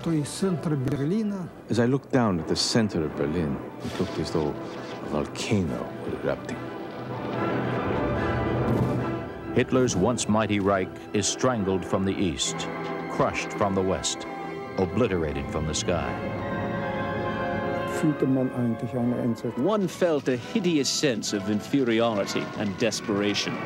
As I looked down at the center of Berlin, it looked as though a volcano were erupting. Hitler's once mighty Reich is strangled from the east, crushed from the west, obliterated from the sky. One felt a hideous sense of inferiority and desperation.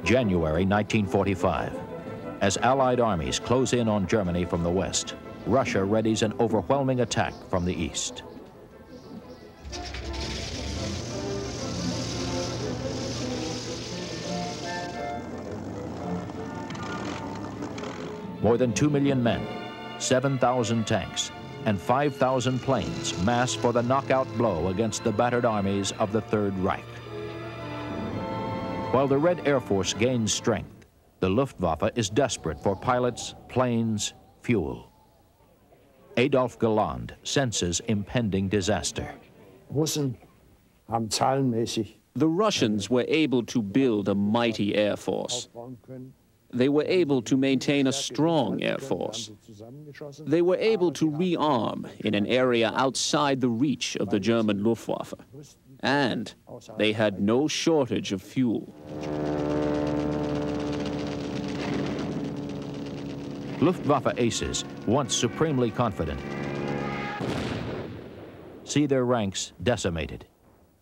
January 1945. As Allied armies close in on Germany from the west, Russia readies an overwhelming attack from the east. More than 2 million men, 7,000 tanks, and 5,000 planes mass for the knockout blow against the battered armies of the Third Reich. While the Red Air Force gains strength, the Luftwaffe is desperate for pilots, planes, fuel. Adolf Galland senses impending disaster. The Russians were able to build a mighty air force. They were able to maintain a strong air force. They were able to rearm in an area outside the reach of the German Luftwaffe. And they had no shortage of fuel. Luftwaffe aces, once supremely confident, see their ranks decimated.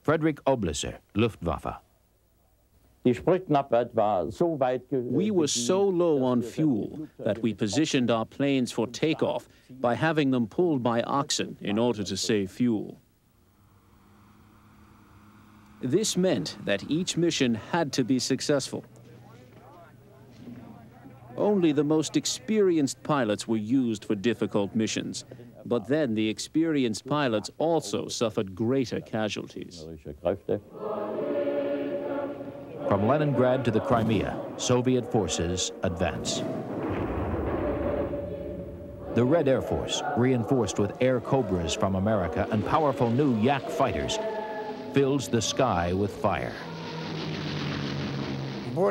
Frederick Oeblisser, Luftwaffe. We were so low on fuel that we positioned our planes for takeoff by having them pulled by oxen in order to save fuel. This meant that each mission had to be successful. Only the most experienced pilots were used for difficult missions, but then the experienced pilots also suffered greater casualties. From Leningrad to the Crimea, Soviet forces advance. The Red Air Force, reinforced with Air Cobras from America and powerful new Yak fighters, fills the sky with fire. We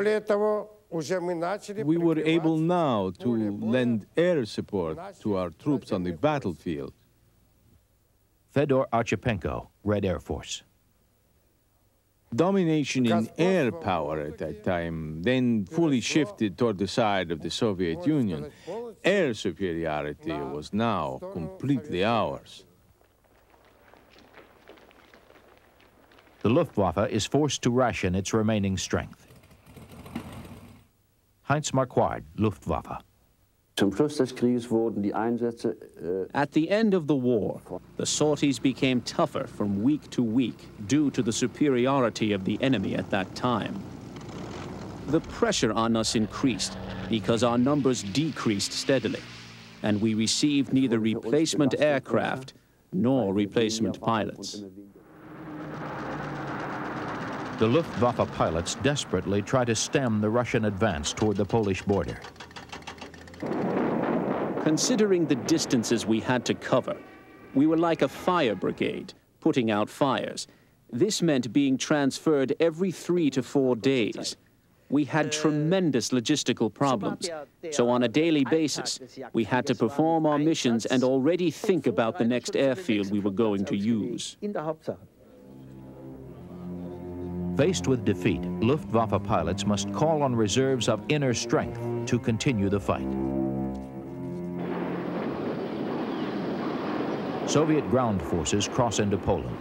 were able now to lend air support to our troops on the battlefield. Fedor Archipenko, Red Air Force. Domination in air power at that time then fully shifted toward the side of the Soviet Union. Air superiority was now completely ours. The Luftwaffe is forced to ration its remaining strength. Heinz Marquardt, Luftwaffe. At the end of the war, the sorties became tougher from week to week due to the superiority of the enemy at that time. The pressure on us increased because our numbers decreased steadily, and we received neither replacement aircraft nor replacement pilots. The Luftwaffe pilots desperately try to stem the Russian advance toward the Polish border. Considering the distances we had to cover, we were like a fire brigade, putting out fires. This meant being transferred every 3 to 4 days. We had tremendous logistical problems, so on a daily basis, we had to perform our missions and already think about the next airfield we were going to use. Faced with defeat, Luftwaffe pilots must call on reserves of inner strength to continue the fight. Soviet ground forces cross into Poland.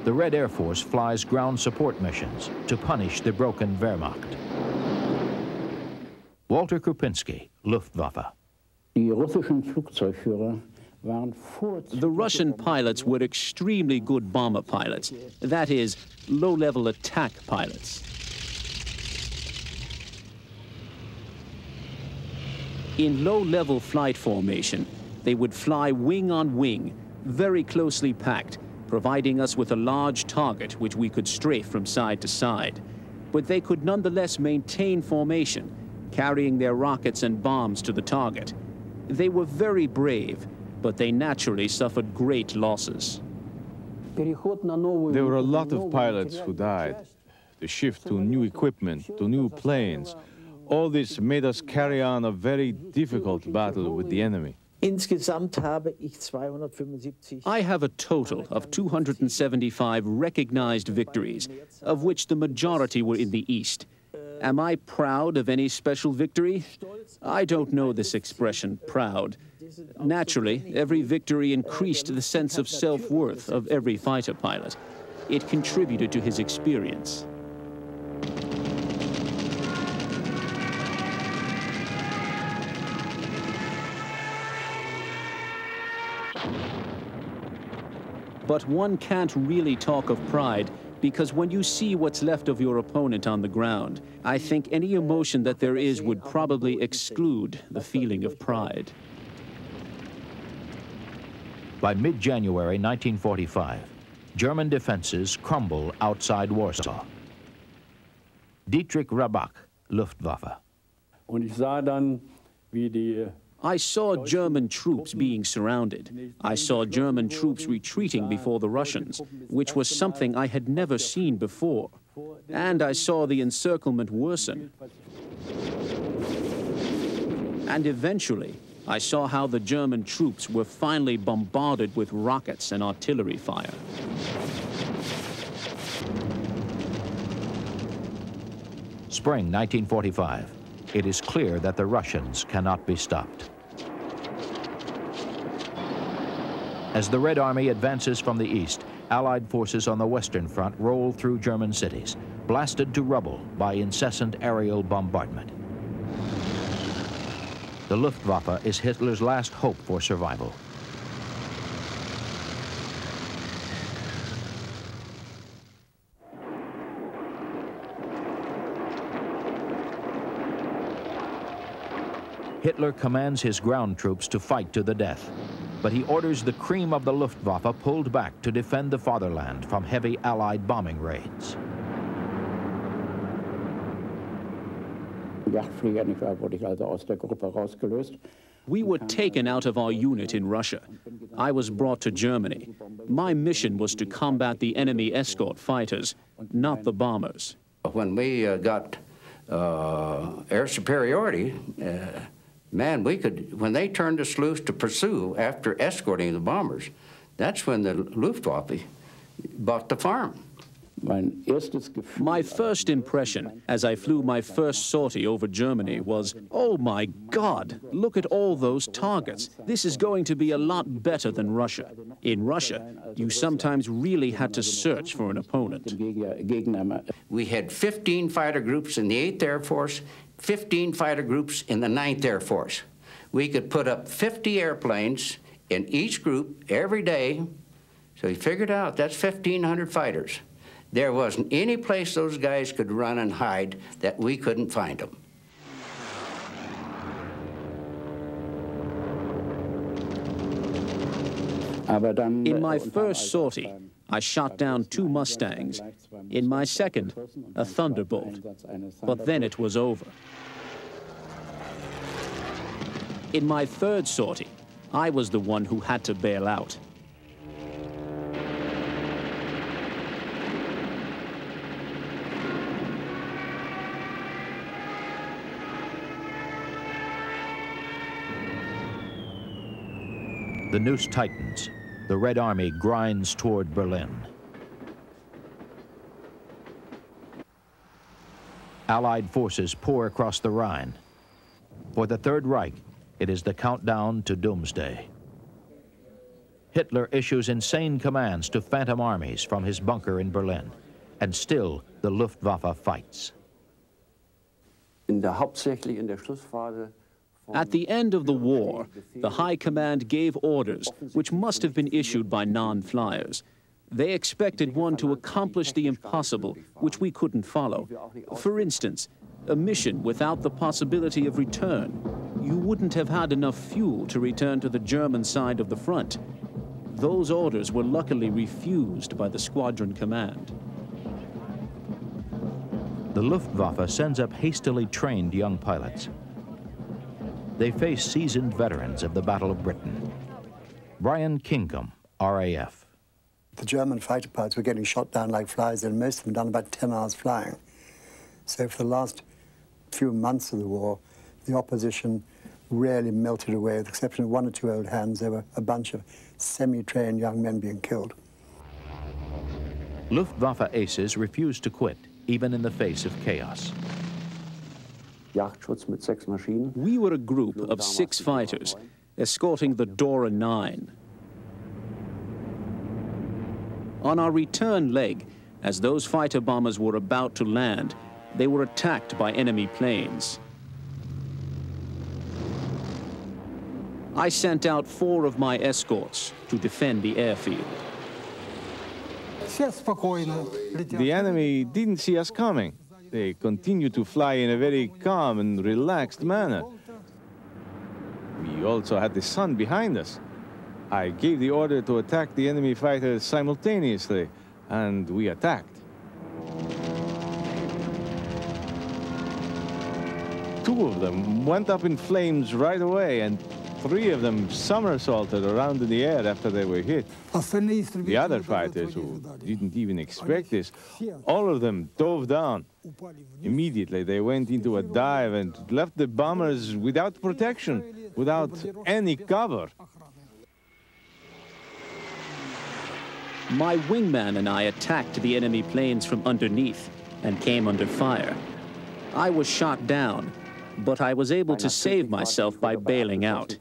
The Red Air Force flies ground support missions to punish the broken Wehrmacht. Walter Krupinski, Luftwaffe. The Russian pilots were extremely good bomber pilots, that is, low-level attack pilots. In low-level flight formation, they would fly wing on wing, very closely packed, providing us with a large target which we could strafe from side to side. But they could nonetheless maintain formation, carrying their rockets and bombs to the target. They were very brave, but they naturally suffered great losses. There were a lot of pilots who died. The shift to new equipment, to new planes, all this made us carry on a very difficult battle with the enemy. I have a total of 275 recognized victories, of which the majority were in the East. Am I proud of any special victory? I don't know this expression, proud. Naturally, every victory increased the sense of self-worth of every fighter pilot. It contributed to his experience. But one can't really talk of pride, because when you see what's left of your opponent on the ground, I think any emotion that there is would probably exclude the feeling of pride. By mid-January 1945, German defenses crumble outside Warsaw. Dietrich Rabach, Luftwaffe. Und ich sah dann, wie die I saw German troops being surrounded. I saw German troops retreating before the Russians, which was something I had never seen before. And I saw the encirclement worsen. And eventually, I saw how the German troops were finally bombarded with rockets and artillery fire. Spring 1945. It is clear that the Russians cannot be stopped. As the Red Army advances from the east, Allied forces on the Western Front roll through German cities, blasted to rubble by incessant aerial bombardment. The Luftwaffe is Hitler's last hope for survival. Hitler commands his ground troops to fight to the death, but he orders the cream of the Luftwaffe pulled back to defend the fatherland from heavy Allied bombing raids. We were taken out of our unit in Russia. I was brought to Germany. My mission was to combat the enemy escort fighters, not the bombers. When we got air superiority, man, we could, when they turned us loose to pursue after escorting the bombers, that's when the Luftwaffe bought the farm. My first impression as I flew my first sortie over Germany was, oh my God, look at all those targets. This is going to be a lot better than Russia. In Russia, you sometimes really had to search for an opponent. We had 15 fighter groups in the 8th Air Force, 15 fighter groups in the 9th Air Force. We could put up 50 airplanes in each group every day. So you figured out that's 1,500 fighters. There wasn't any place those guys could run and hide that we couldn't find them. In my first sortie, I shot down 2 Mustangs. In my second, a Thunderbolt. But then it was over. In my third sortie, I was the one who had to bail out. The noose tightens. The Red Army grinds toward Berlin. Allied forces pour across the Rhine. For the Third Reich, it is the countdown to doomsday. Hitler issues insane commands to phantom armies from his bunker in Berlin, and still the Luftwaffe fights. At the end of the war, the High Command gave orders which must have been issued by non-flyers. They expected one to accomplish the impossible, which we couldn't follow. For instance, a mission without the possibility of return. You wouldn't have had enough fuel to return to the German side of the front. Those orders were luckily refused by the squadron command. The Luftwaffe sends up hastily trained young pilots. They face seasoned veterans of the Battle of Britain. Brian Kingham, RAF. The German fighter pilots were getting shot down like flies, and most of them done about 10 hours flying. So for the last few months of the war, the opposition really melted away. With the exception of one or two old hands, there were a bunch of semi-trained young men being killed. Luftwaffe aces refused to quit, even in the face of chaos. We were a group of 6 fighters escorting the Dora 9. On our return leg, as those fighter bombers were about to land, they were attacked by enemy planes. I sent out 4 of my escorts to defend the airfield. The enemy didn't see us coming. They continued to fly in a very calm and relaxed manner. We also had the sun behind us. I gave the order to attack the enemy fighters simultaneously, and we attacked. 2 of them went up in flames right away, and 3 of them somersaulted around in the air after they were hit. The other fighters, who didn't even expect this, all of them dove down. Immediately, they went into a dive and left the bombers without protection, without any cover. My wingman and I attacked the enemy planes from underneath and came under fire. I was shot down, but I was able to save myself by bailing out.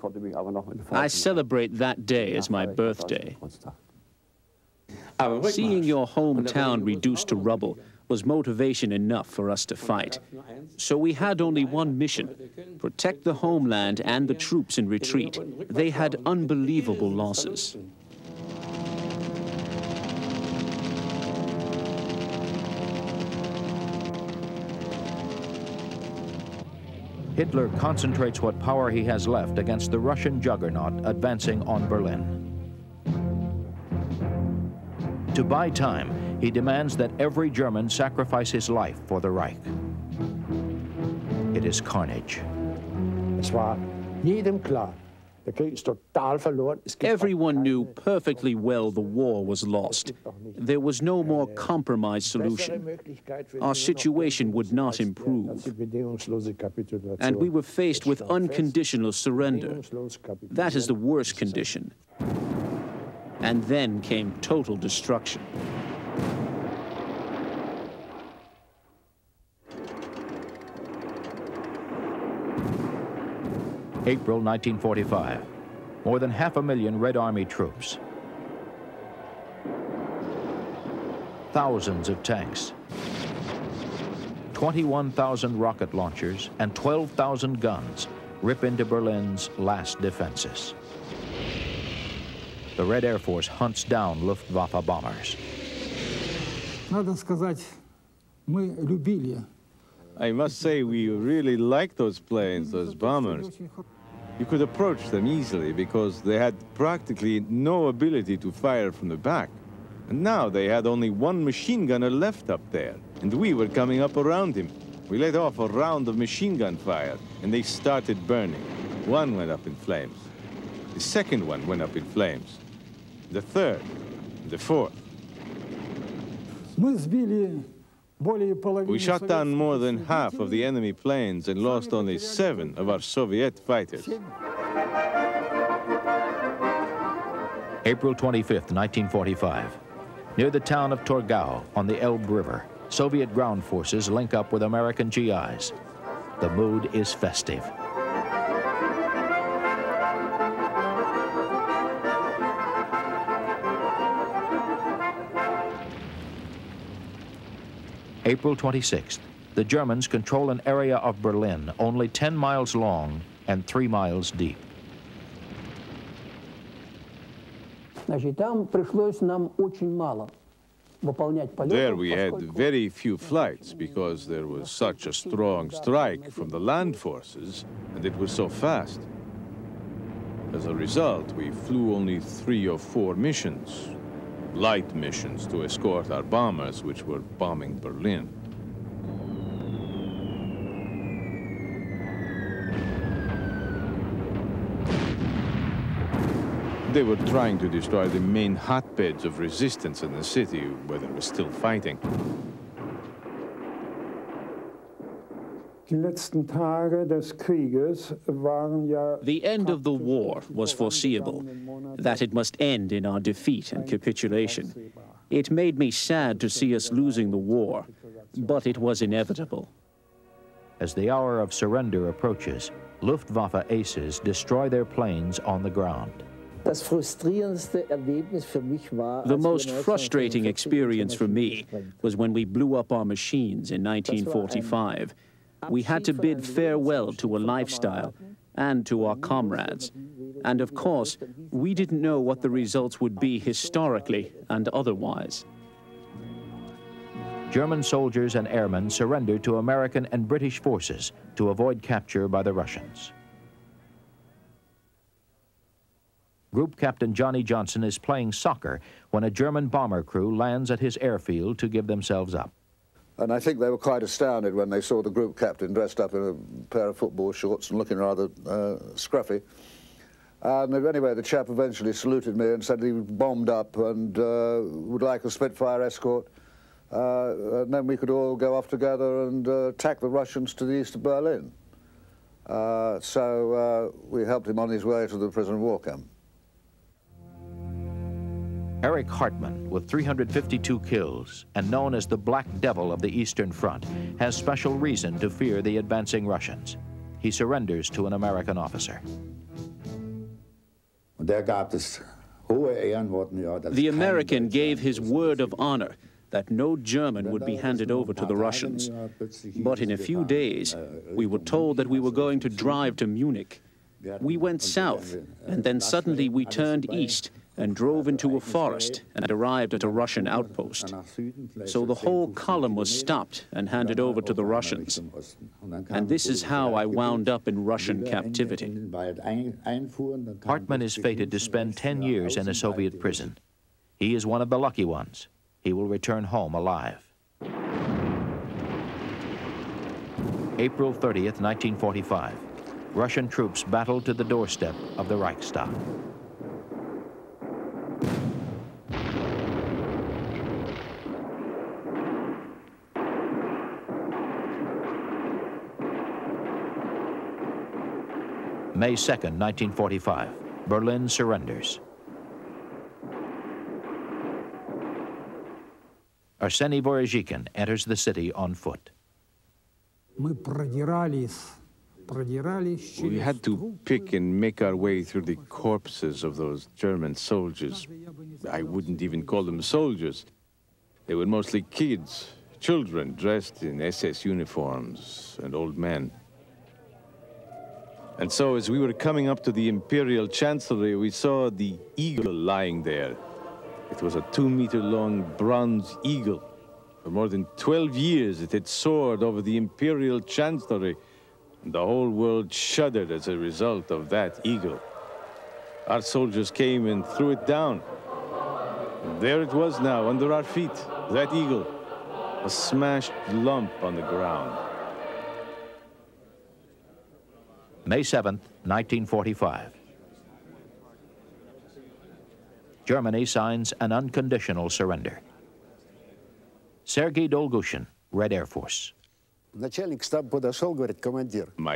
I celebrate that day as my birthday. Seeing your hometown reduced to rubble was motivation enough for us to fight. So we had only one mission: protect the homeland and the troops in retreat. They had unbelievable losses. Hitler concentrates what power he has left against the Russian juggernaut advancing on Berlin. To buy time, he demands that every German sacrifice his life for the Reich. It is carnage. Everyone knew perfectly well the war was lost. There was no more compromise solution. Our situation would not improve. And we were faced with unconditional surrender. That is the worst condition. And then came total destruction. April 1945. More than 500,000 Red Army troops. Thousands of tanks. 21,000 rocket launchers and 12,000 guns rip into Berlin's last defenses. The Red Air Force hunts down Luftwaffe bombers. I must say, we really liked those planes, those bombers. You could approach them easily because they had practically no ability to fire from the back. And now they had only one machine gunner left up there, and we were coming up around him. We let off a round of machine gun fire, and they started burning. One went up in flames. The second one went up in flames. The third, the fourth. We shot down more than half of the enemy planes and lost only 7 of our Soviet fighters. April 25th, 1945. Near the town of Torgau on the Elbe River, Soviet ground forces link up with American GIs. The mood is festive. April 26th, the Germans control an area of Berlin only 10 miles long and 3 miles deep. There we had very few flights because there was such a strong strike from the land forces, and it was so fast. As a result, we flew only 3 or 4 missions, light missions to escort our bombers, which were bombing Berlin. They were trying to destroy the main hotbeds of resistance in the city, where they were still fighting. The end of the war was foreseeable, that it must end in our defeat and capitulation. It made me sad to see us losing the war, but it was inevitable. As the hour of surrender approaches, Luftwaffe aces destroy their planes on the ground. The most frustrating experience for me was when we blew up our machines in 1945. We had to bid farewell to a lifestyle and to our comrades. And of course, we didn't know what the results would be historically and otherwise. German soldiers and airmen surrendered to American and British forces to avoid capture by the Russians. Group Captain Johnny Johnson is playing soccer when a German bomber crew lands at his airfield to give themselves up. And I think they were quite astounded when they saw the group captain dressed up in a pair of football shorts and looking rather scruffy. And anyway, the chap eventually saluted me and said he was bombed up and would like a Spitfire escort. And then we could all go off together and attack the Russians to the east of Berlin. So we helped him on his way to the prison war camp. Erich Hartmann, with 352 kills and known as the Black Devil of the Eastern Front, has special reason to fear the advancing Russians. He surrenders to an American officer. The American gave his word of honor that no German would be handed over to the Russians. But in a few days, we were told that we were going to drive to Munich. We went south, and then suddenly we turned east and drove into a forest and arrived at a Russian outpost. So the whole column was stopped and handed over to the Russians. And this is how I wound up in Russian captivity. Hartmann is fated to spend 10 years in a Soviet prison. He is one of the lucky ones. He will return home alive. April 30th, 1945. Russian troops battle to the doorstep of the Reichstag. May 2nd, 1945. Berlin surrenders. Arseny Vorozhikin enters the city on foot. We had to pick and make our way through the corpses of those German soldiers. I wouldn't even call them soldiers. They were mostly kids, children dressed in SS uniforms, and old men. And so as we were coming up to the Imperial Chancellery, we saw the eagle lying there. It was a 2-meter-long bronze eagle. For more than 12 years, it had soared over the Imperial Chancellery, and the whole world shuddered as a result of that eagle. Our soldiers came and threw it down. And there it was now, under our feet, that eagle, a smashed lump on the ground. May 7th, 1945. Germany signs an unconditional surrender. Sergei Dolgushin, Red Air Force. My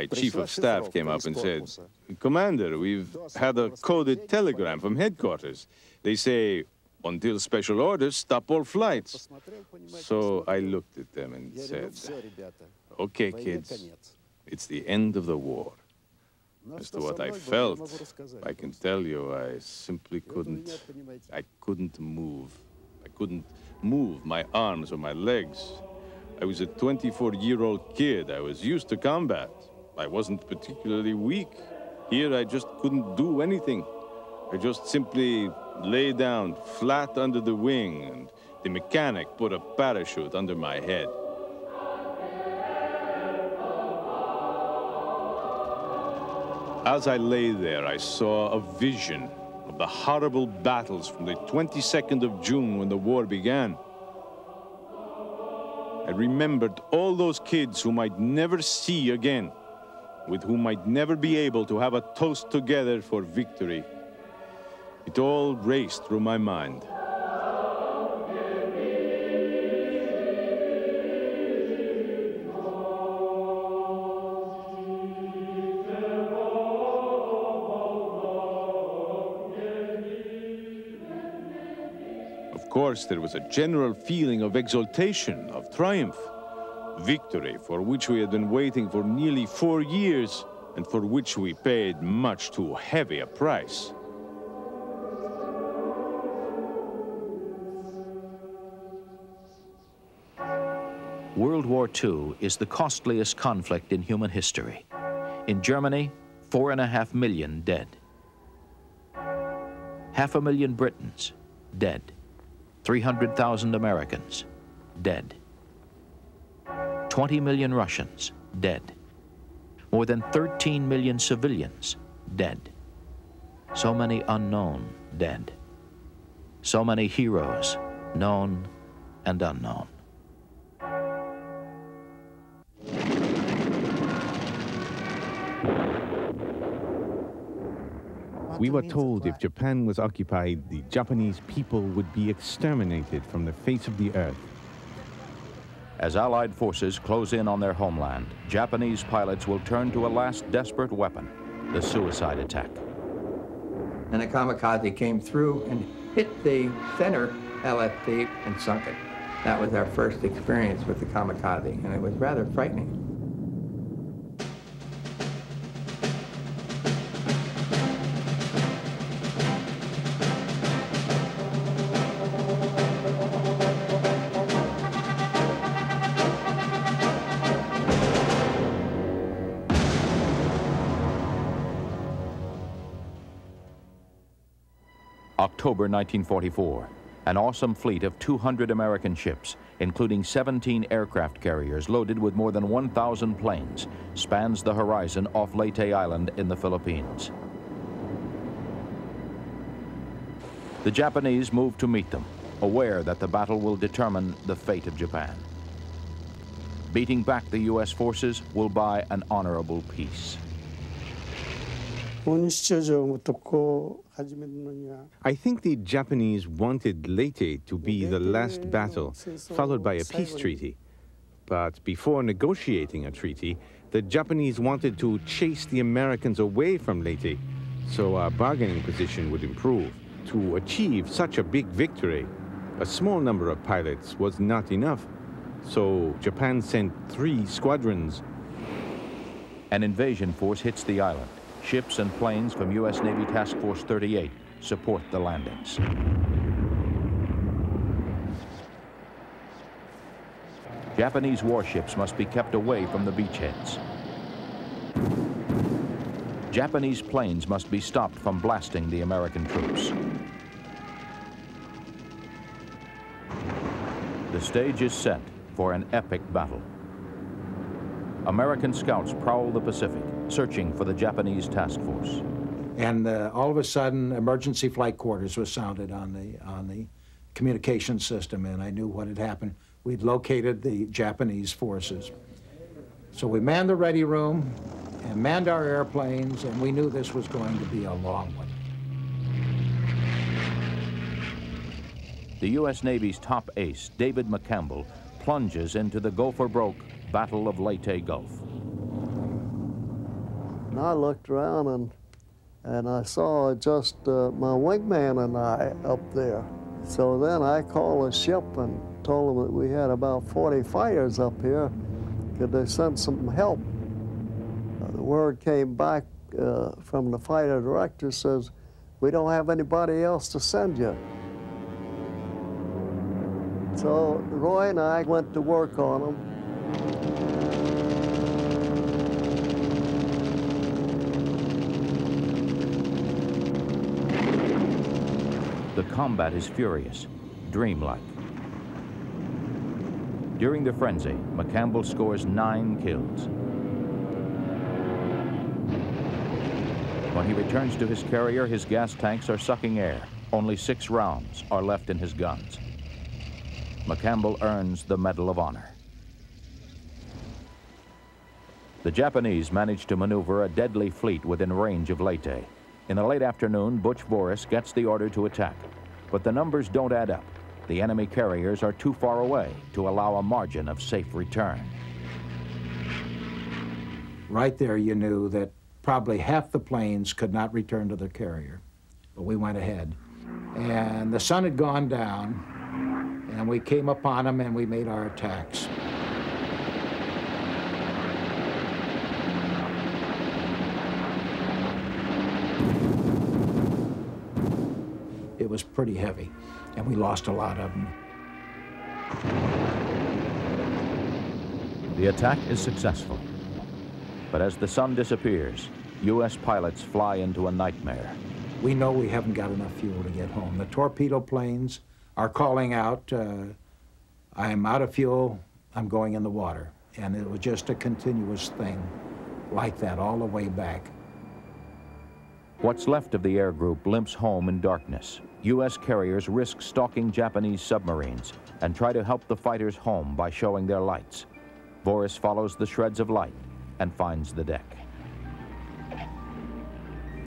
chief of staff came up and said, "Commander, we've had a coded telegram from headquarters. They say, until special orders, stop all flights." So I looked at them and said, "Okay, kids, it's the end of the war." As to what I felt, I can tell you, I simply couldn't move. I couldn't move my arms or my legs. I was a 24-year-old kid. I was used to combat. I wasn't particularly weak. Here, I just couldn't do anything. I just simply lay down flat under the wing, and the mechanic put a parachute under my head. As I lay there, I saw a vision of the horrible battles from the 22nd of June when the war began. I remembered all those kids whom I'd never see again, with whom I'd never be able to have a toast together for victory. It all raced through my mind. Of course, there was a general feeling of exultation, of triumph. Victory for which we had been waiting for nearly 4 years and for which we paid much too heavy a price. World War II is the costliest conflict in human history. In Germany, 4.5 million dead. 500,000 Britons dead. 300,000 Americans dead. 20 million Russians dead. More than 13 million civilians dead. So many unknown dead. So many heroes, known and unknown. We were told if Japan was occupied, the Japanese people would be exterminated from the face of the earth. As Allied forces close in on their homeland, Japanese pilots will turn to a last desperate weapon, the suicide attack. And a kamikaze came through and hit the center LFP and sunk it. That was our first experience with the kamikaze, and it was rather frightening. October 1944, an awesome fleet of 200 American ships, including 17 aircraft carriers loaded with more than 1,000 planes, spans the horizon off Leyte Island in the Philippines. The Japanese move to meet them, aware that the battle will determine the fate of Japan. Beating back the U.S. forces will buy an honorable peace. I think the Japanese wanted Leyte to be the last battle, followed by a peace treaty. But before negotiating a treaty, the Japanese wanted to chase the Americans away from Leyte, so our bargaining position would improve. To achieve such a big victory, a small number of pilots was not enough, so Japan sent 3 squadrons. An invasion force hits the island. Ships and planes from U.S. Navy Task Force 38 support the landings. Japanese warships must be kept away from the beachheads. Japanese planes must be stopped from blasting the American troops. The stage is set for an epic battle. American scouts prowl the Pacific, searching for the Japanese task force. And all of a sudden, emergency flight quarters was sounded on the communication system, and I knew what had happened. We'd located the Japanese forces. So we manned the ready room and manned our airplanes, and we knew this was going to be a long one. The U.S. Navy's top ace, David McCampbell, plunges into the go-for-broke Battle of Leyte Gulf. And I looked around and I saw just my wingman and I up there. So then I called the ship and told them that we had about 40 fighters up here. Could they send some help? The word came back from the fighter director, says, we don't have anybody else to send you. So Roy and I went to work on them. The combat is furious, dreamlike. During the frenzy, McCampbell scores 9 kills. When he returns to his carrier, his gas tanks are sucking air. Only 6 rounds are left in his guns. McCampbell earns the Medal of Honor. The Japanese managed to maneuver a deadly fleet within range of Leyte. In the late afternoon, Butch Voris gets the order to attack, but the numbers don't add up. The enemy carriers are too far away to allow a margin of safe return. Right there you knew that probably half the planes could not return to their carrier, but we went ahead. And the sun had gone down, and we came upon them and we made our attacks. It was pretty heavy, and we lost a lot of them. The attack is successful, but as the sun disappears, U.S. pilots fly into a nightmare. We know we haven't got enough fuel to get home. The torpedo planes are calling out, I'm out of fuel, I'm going in the water. And it was just a continuous thing like that all the way back. What's left of the air group limps home in darkness. U.S. carriers risk stalking Japanese submarines and try to help the fighters home by showing their lights. Voris follows the shreds of light and finds the deck.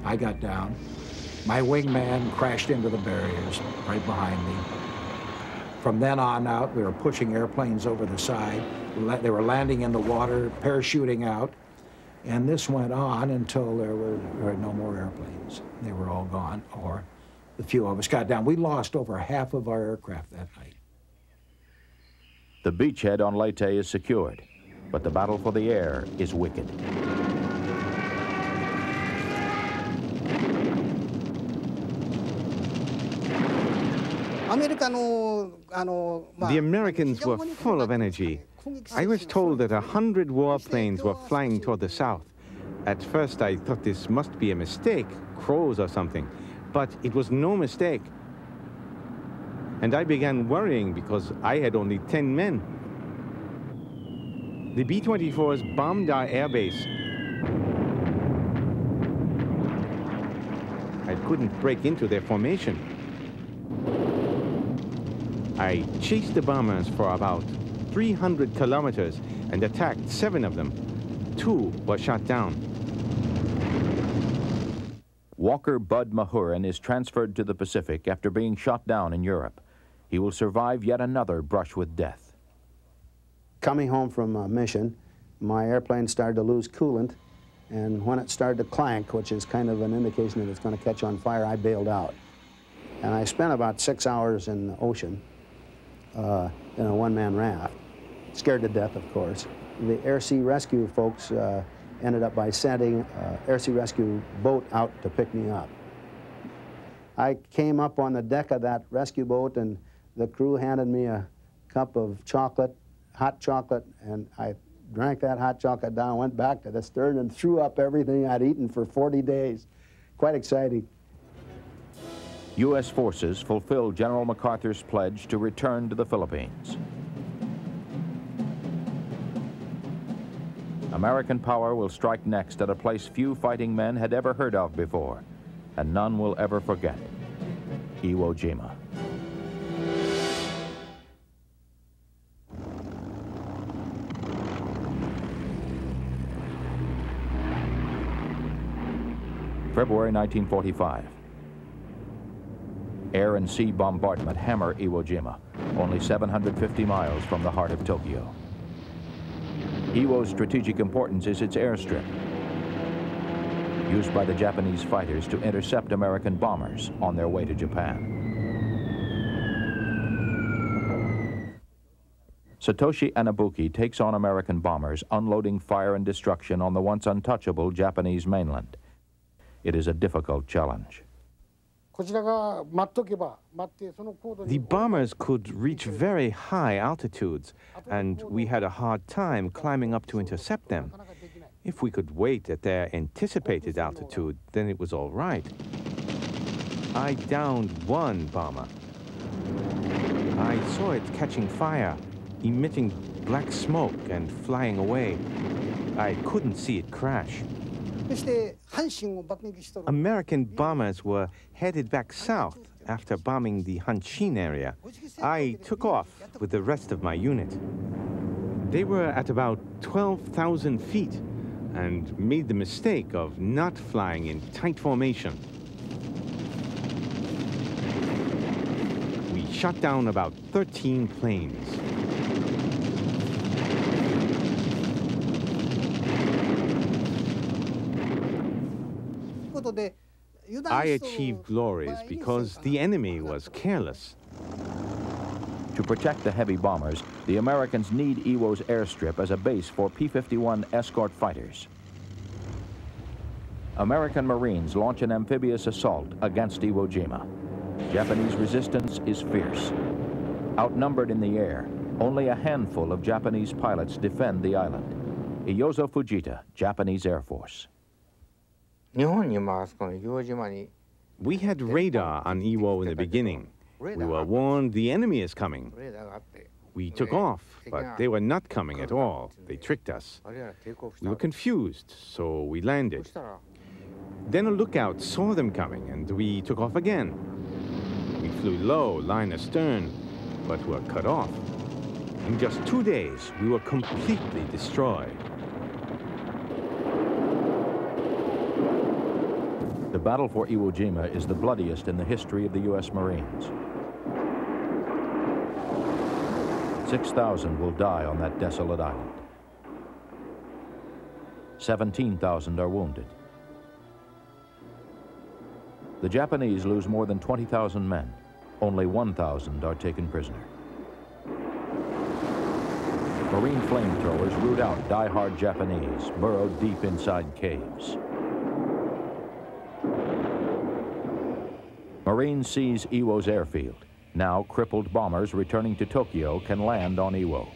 I got down. My wingman crashed into the barriers right behind me. From then on out, we were pushing airplanes over the side. They were landing in the water, parachuting out. And this went on until there were no more airplanes. They were all gone, or the few of us got down. We lost over half of our aircraft that night. The beachhead on Leyte is secured, but the battle for the air is wicked. The Americans were full of energy. I was told that 100 warplanes were flying toward the south. At first I thought this must be a mistake, crows or something, but it was no mistake. And I began worrying because I had only 10 men. The B-24s bombed our airbase. I couldn't break into their formation. I chased the bombers for about 300 kilometers and attacked 7 of them. 2 were shot down. Walker Bud Mahurin is transferred to the Pacific after being shot down in Europe. He will survive yet another brush with death. Coming home from a mission, my airplane started to lose coolant, and when it started to clank, which is kind of an indication that it's going to catch on fire, I bailed out. And I spent about 6 hours in the ocean in a one-man raft. Scared to death, of course. The Air Sea Rescue folks ended up by sending an Air Sea Rescue boat out to pick me up. I came up on the deck of that rescue boat, and the crew handed me a cup of chocolate, hot chocolate, and I drank that hot chocolate down, went back to the stern, and threw up everything I'd eaten for 40 days. Quite exciting. U.S. forces fulfilled General MacArthur's pledge to return to the Philippines. American power will strike next at a place few fighting men had ever heard of before, and none will ever forget: Iwo Jima. February 1945. Air and sea bombardment hammer Iwo Jima, only 750 miles from the heart of Tokyo. Iwo's strategic importance is its airstrip, used by the Japanese fighters to intercept American bombers on their way to Japan. Satoshi Anabuki takes on American bombers, unloading fire and destruction on the once untouchable Japanese mainland. It is a difficult challenge. The bombers could reach very high altitudes, and we had a hard time climbing up to intercept them. If we could wait at their anticipated altitude, then it was all right. I downed one bomber. I saw it catching fire, emitting black smoke and flying away. I couldn't see it crash. American bombers were headed back south after bombing the Hanshin area. I took off with the rest of my unit. They were at about 12,000 feet and made the mistake of not flying in tight formation. We shot down about 13 planes. I achieved glories because the enemy was careless. To protect the heavy bombers, the Americans need Iwo's airstrip as a base for P-51 escort fighters. American Marines launch an amphibious assault against Iwo Jima. Japanese resistance is fierce. Outnumbered in the air, only a handful of Japanese pilots defend the island. Iyozo Fujita, Japanese Air Force. We had radar on Iwo in the beginning. We were warned the enemy is coming. We took off, but they were not coming at all. They tricked us. We were confused, so we landed. Then a lookout saw them coming, and we took off again. We flew low, line astern, but were cut off. In just 2 days, we were completely destroyed. The battle for Iwo Jima is the bloodiest in the history of the U.S. Marines. 6,000 will die on that desolate island. 17,000 are wounded. The Japanese lose more than 20,000 men. Only 1,000 are taken prisoner. Marine flamethrowers root out die-hard Japanese, burrowed deep inside caves. Marines seize Iwo's airfield. Now, crippled bombers returning to Tokyo can land on Iwo.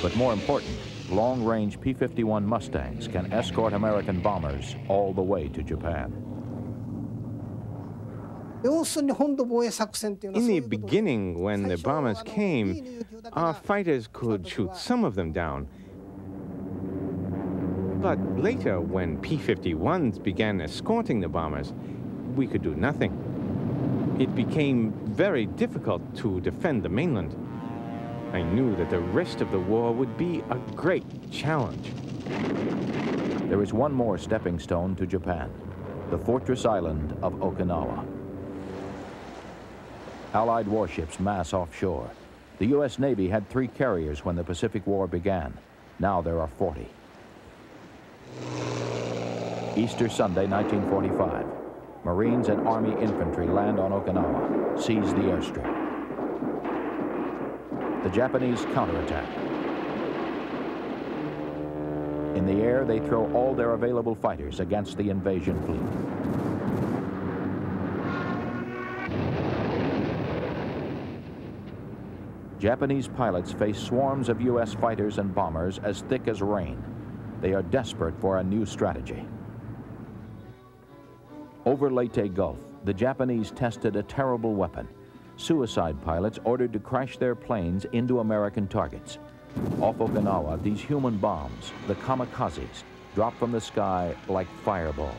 But more important, long-range P-51 Mustangs can escort American bombers all the way to Japan. In the beginning, when the bombers came, our fighters could shoot some of them down. But later, when P-51s began escorting the bombers, we could do nothing. It became very difficult to defend the mainland. I knew that the rest of the war would be a great challenge. There is one more stepping stone to Japan, the fortress island of Okinawa. Allied warships mass offshore. The U.S. Navy had 3 carriers when the Pacific War began. Now there are 40. Easter Sunday, 1945. Marines and Army infantry land on Okinawa, seize the airstrip. The Japanese counterattack. In the air, they throw all their available fighters against the invasion fleet. Japanese pilots face swarms of U.S. fighters and bombers as thick as rain. They are desperate for a new strategy. Over Leyte Gulf, the Japanese tested a terrible weapon. Suicide pilots ordered to crash their planes into American targets. Off Okinawa, these human bombs, the kamikazes, drop from the sky like fireballs.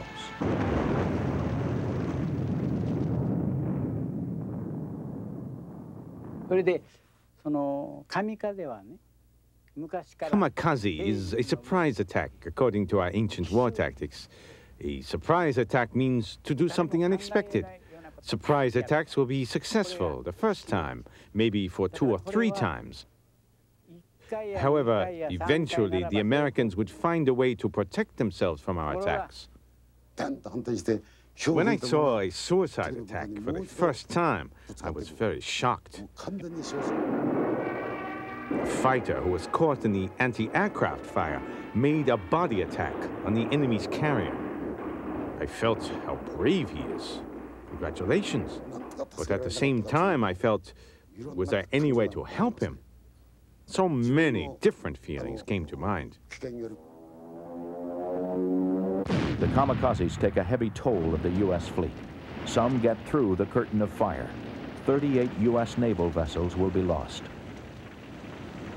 Kamikaze is a surprise attack, according to our ancient war tactics. A surprise attack means to do something unexpected. Surprise attacks will be successful the first time, maybe for 2 or 3 times. However, eventually the Americans would find a way to protect themselves from our attacks. When I saw a suicide attack for the first time, I was very shocked. A fighter who was caught in the anti-aircraft fire made a body attack on the enemy's carrier. I felt how brave he is. Congratulations. But at the same time, I felt, was there any way to help him? So many different feelings came to mind. The kamikazes take a heavy toll of the U.S. fleet. Some get through the curtain of fire. 38 U.S. naval vessels will be lost.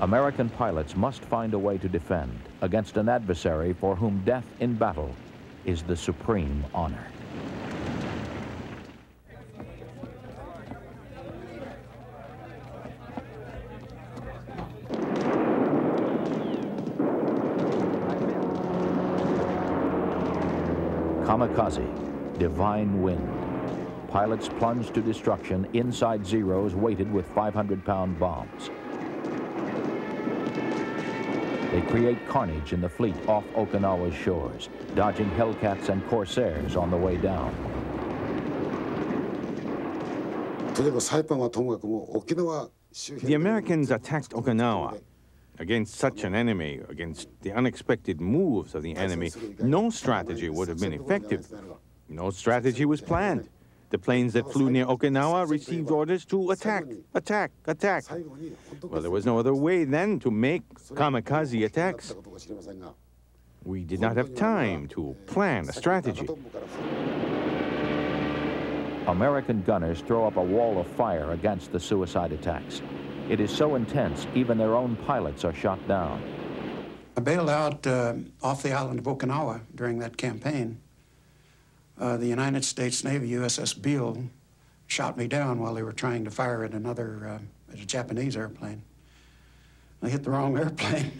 American pilots must find a way to defend against an adversary for whom death in battle is the supreme honor. Kamikaze, divine wind. Pilots plunge to destruction inside Zeros weighted with 500-pound bombs. They create carnage in the fleet off Okinawa's shores, dodging Hellcats and Corsairs on the way down. The Americans attacked Okinawa. Against such an enemy, against the unexpected moves of the enemy, no strategy would have been effective. No strategy was planned. The planes that flew near Okinawa received orders to attack, attack, attack. Well, there was no other way then to make kamikaze attacks. We did not have time to plan a strategy. American gunners throw up a wall of fire against the suicide attacks. It is so intense, even their own pilots are shot down. I bailed out off the island of Okinawa during that campaign. The United States Navy USS Beale shot me down while they were trying to fire at at a Japanese airplane. I hit the wrong airplane.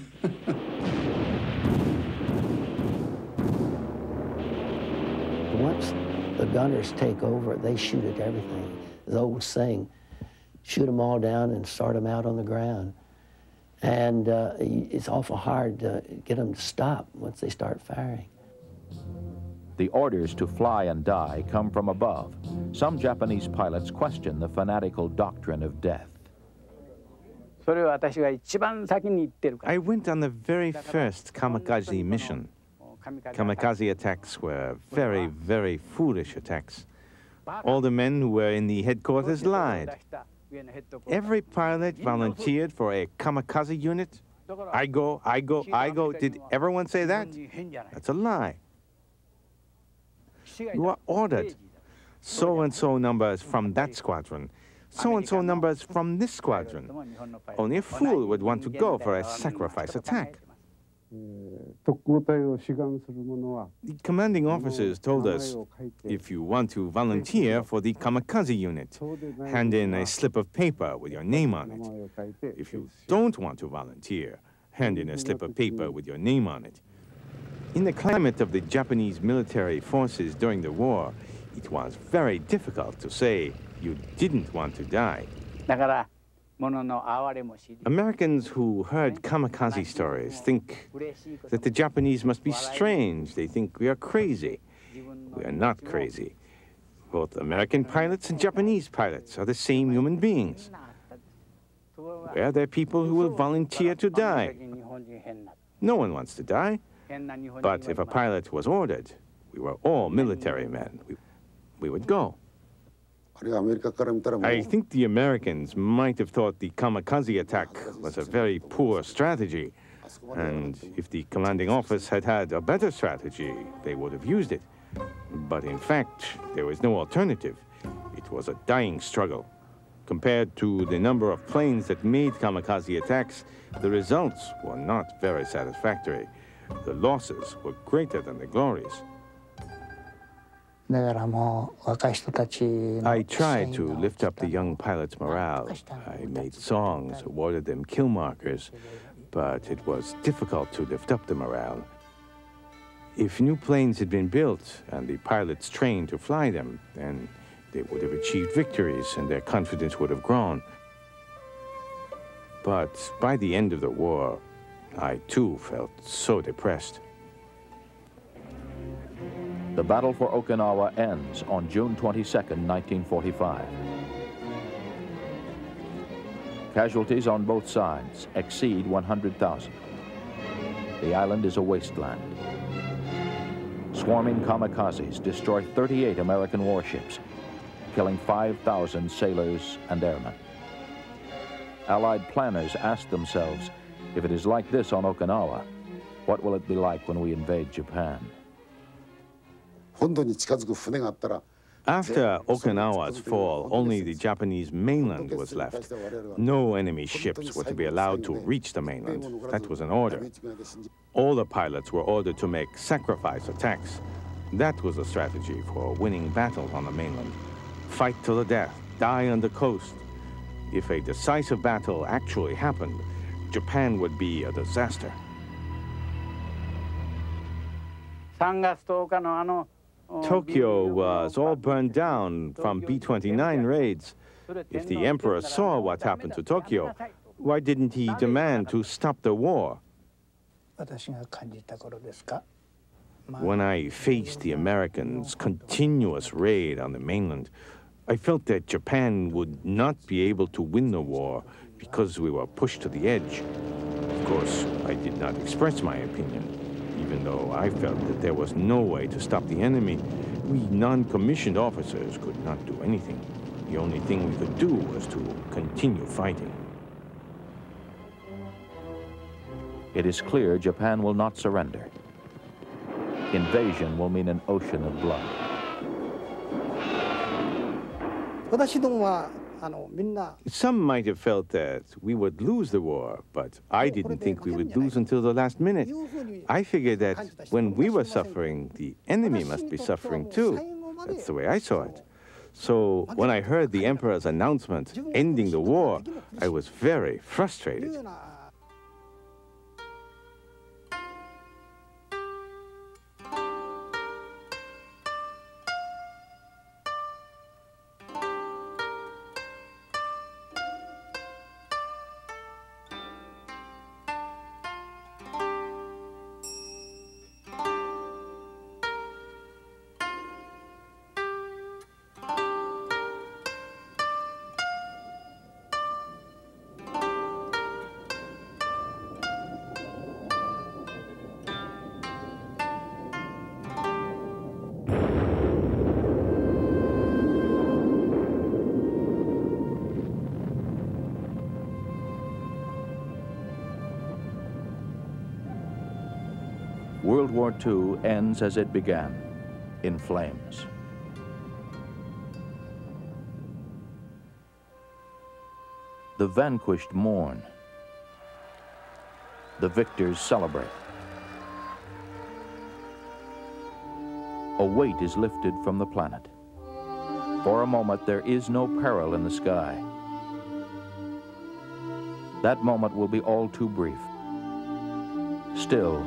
Once the gunners take over, they shoot at everything. The old saying, shoot them all down and start them out on the ground. And it's awful hard to get them to stop once they start firing. The orders to fly and die come from above. Some Japanese pilots question the fanatical doctrine of death. I went on the very first kamikaze mission. Kamikaze attacks were very, very foolish attacks. All the men who were in the headquarters lied. Every pilot volunteered for a kamikaze unit. I go, I go, I go. Did everyone say that? That's a lie. You are ordered. So-and-so numbers from that squadron. So-and-so numbers from this squadron. Only a fool would want to go for a sacrifice attack. The commanding officers told us, if you want to volunteer for the kamikaze unit, hand in a slip of paper with your name on it. If you don't want to volunteer, hand in a slip of paper with your name on it. In the climate of the Japanese military forces during the war, it was very difficult to say you didn't want to die. Americans who heard kamikaze stories think that the Japanese must be strange. They think we are crazy. We are not crazy. Both American pilots and Japanese pilots are the same human beings. We are there people who will volunteer to die. No one wants to die. But if a pilot was ordered, we were all military men. We would go. I think the Americans might have thought the kamikaze attack was a very poor strategy. And if the commanding office had had a better strategy, they would have used it. But in fact, there was no alternative. It was a dying struggle. Compared to the number of planes that made kamikaze attacks, the results were not very satisfactory. The losses were greater than the glories. I tried to lift up the young pilots' morale. I made songs, awarded them kill markers, but it was difficult to lift up the morale. If new planes had been built and the pilots trained to fly them, then they would have achieved victories and their confidence would have grown. But by the end of the war, I too felt so depressed. The battle for Okinawa ends on June 22, 1945. Casualties on both sides exceed 100,000. The island is a wasteland. Swarming kamikazes destroy 38 American warships, killing 5,000 sailors and airmen. Allied planners asked themselves, if it is like this on Okinawa, what will it be like when we invade Japan? After Okinawa's fall, only the Japanese mainland was left. No enemy ships were to be allowed to reach the mainland. That was an order. All the pilots were ordered to make sacrifice attacks. That was a strategy for winning battles on the mainland. Fight to the death, die on the coast. If a decisive battle actually happened, Japan would be a disaster. Tokyo was all burned down from B-29 raids. If the emperor saw what happened to Tokyo, why didn't he demand to stop the war? When I faced the Americans' continuous raid on the mainland, I felt that Japan would not be able to win the war because we were pushed to the edge. Of course, I did not express my opinion. Even though I felt that there was no way to stop the enemy, we non-commissioned officers could not do anything. The only thing we could do was to continue fighting. It is clear Japan will not surrender. Invasion will mean an ocean of blood. Some might have felt that we would lose the war, but I didn't think we would lose until the last minute. I figured that when we were suffering, the enemy must be suffering too. That's the way I saw it. So when I heard the emperor's announcement ending the war, I was very frustrated. World War II ends as it began, in flames. The vanquished mourn. The victors celebrate. A weight is lifted from the planet. For a moment, there is no peril in the sky. That moment will be all too brief. Still,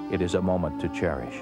it is a moment to cherish.